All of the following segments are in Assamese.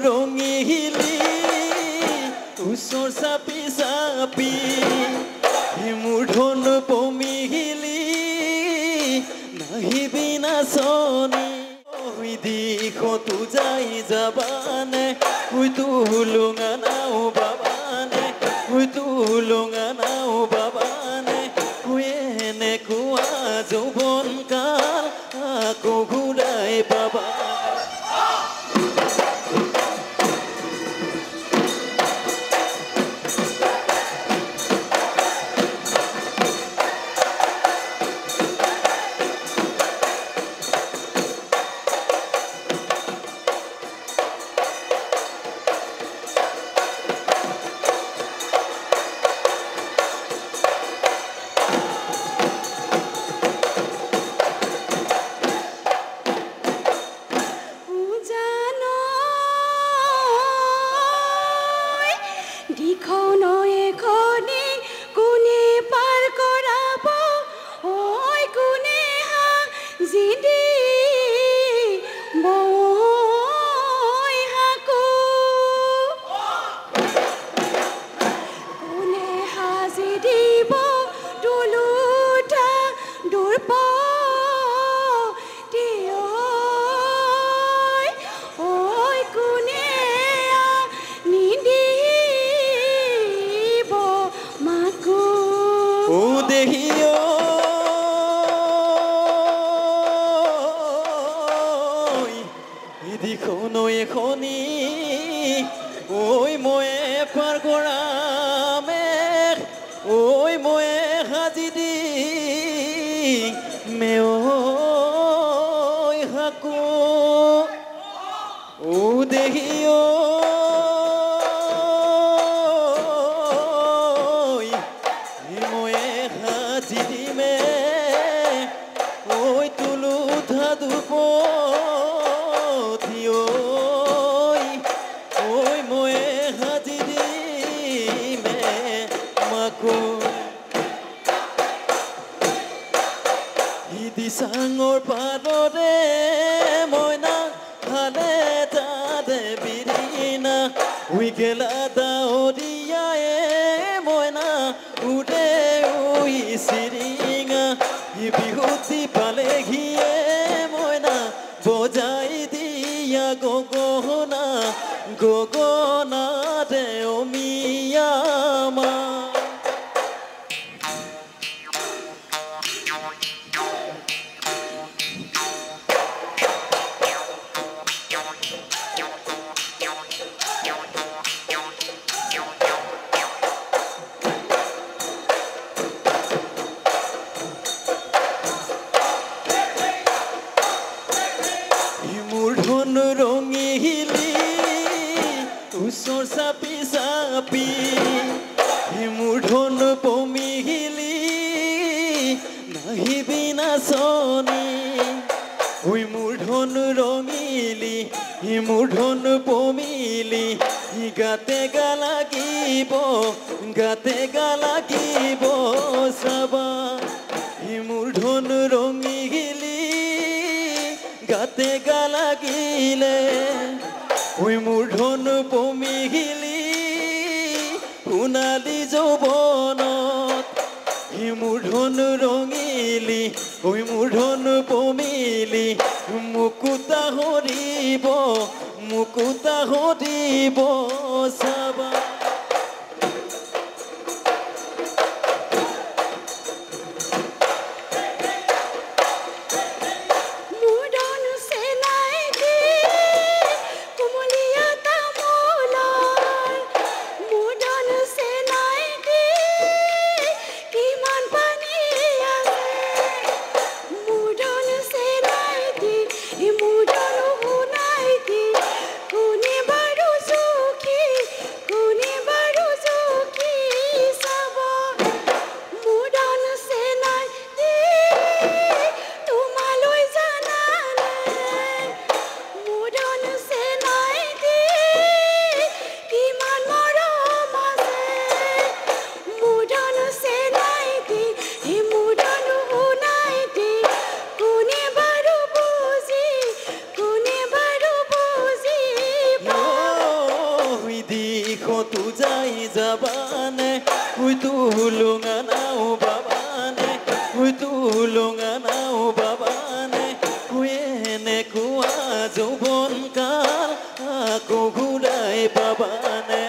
ৰঙিলি ওচৰ চাপি চাপি মূৰ্ধন পমিলি নাহিবি নাচনি ঐ দিশতো যাই যাবানে হয়তো লুঙা নাও বাবানে হয়তো লুঙা নাও বাবানে এনেকুৱা যৌৱন কাল আকৌ ঘূৰাই পাবা চাঙৰ পাৰৰে মইনা হালে তাতে বিৰিনা উই গেলা দাৱৰিয়ায়ে মইনা উৰে উই চিৰিঙা বিহুতি পালেহিয়ে মইনা বজাই দিয়া গগনা গগনাতে অমিয়া মা ৰঙিলি ওচৰ চাপি চাপি মূৰ্ধন পমিলি নাহিবি নাচনি ঐ মূৰ্ধন ৰঙিলি মূৰ্ধন পমিলি গাতে গা লাগিব চাবা মূৰ্ধন ৰঙিলি গাতে গা লাগিলে ঐ মূৰ্ধন পমিলি সোণালী যৌৱনত মূৰ্ধন ৰঙিলি ঐ মূৰ্ধন পমিলি মুকুতা হৰিব চাবা Kuni baru suki, kuni baru যাবানে ওই তুলুঙা নাও বাবানে ওই তুলুঙা নাও বাবানে ওই এনে কুয়া যৌবন কাল আকৌ ঘূৰাই পাবানে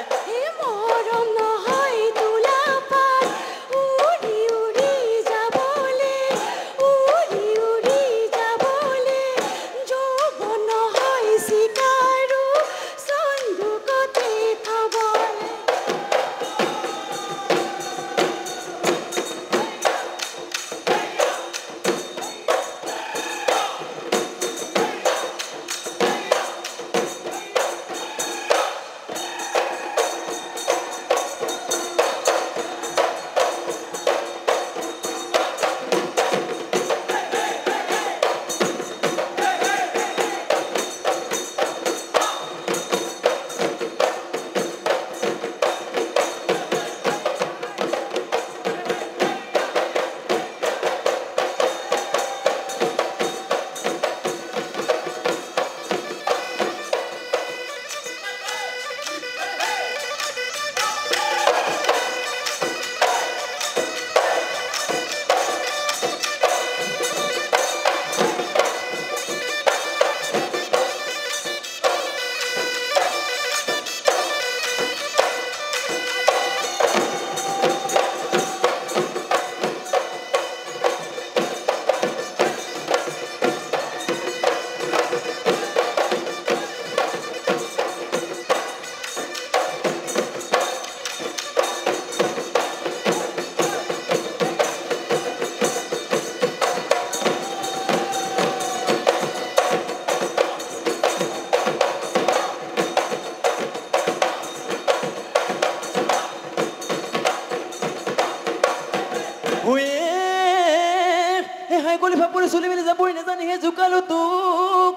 চলি মেলি যাবই নাজানিহে জোকালো তোক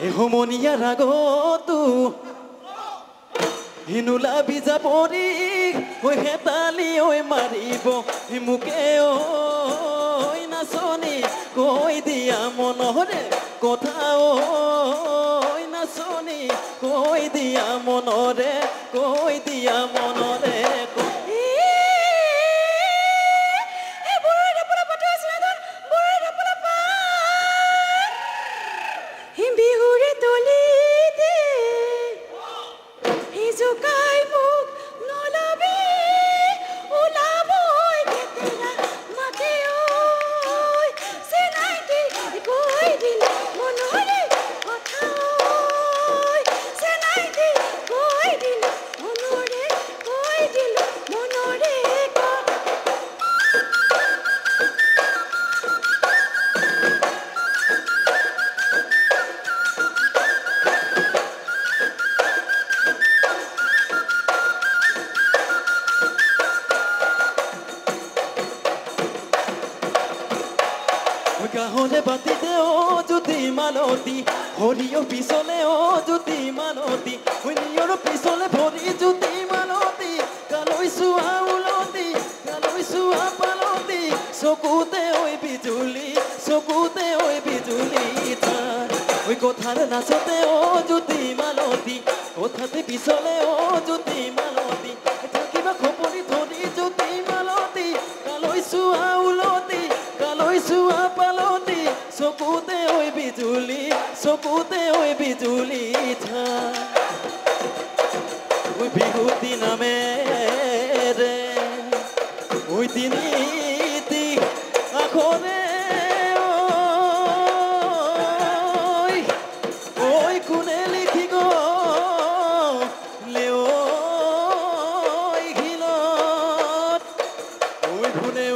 এই সমনীয়া ৰাগতো নোলাবি যাবৰি ঐ হেতালি ঐ মাৰিব মোকে ঐ নাচনি কৈ দিয়া মনৰে কথা ঐ নাচনি কৈ দিয়া মনৰে গাহনে বাতিতে ও জ্যোতি মালতী হৰিও পিছলে ও জ্যোতি মালতী হৰিয়ৰ পিছলে ভৰি জ্যোতি মালতী কালৈ চোৱা উলতি কালৈ চোৱা পালতি চকুতে ঐ বিজুলি ওই কথার নাচতে ও জ্যোতি মালতী কথাতে পিছলে ও জ্যোতি মালতী থাকিবা খপৰি ধৰি জ্যোতি মালতী কালৈ চোৱা উলতি কালৈ চোৱা পালতি চকুতে ঐ বিজুলি ওই বিহুতি নামেৰে ওই তিনিটি আখৰে ওই কোনে লিখি গ'লে ঐ ঘিলত ওই কোনে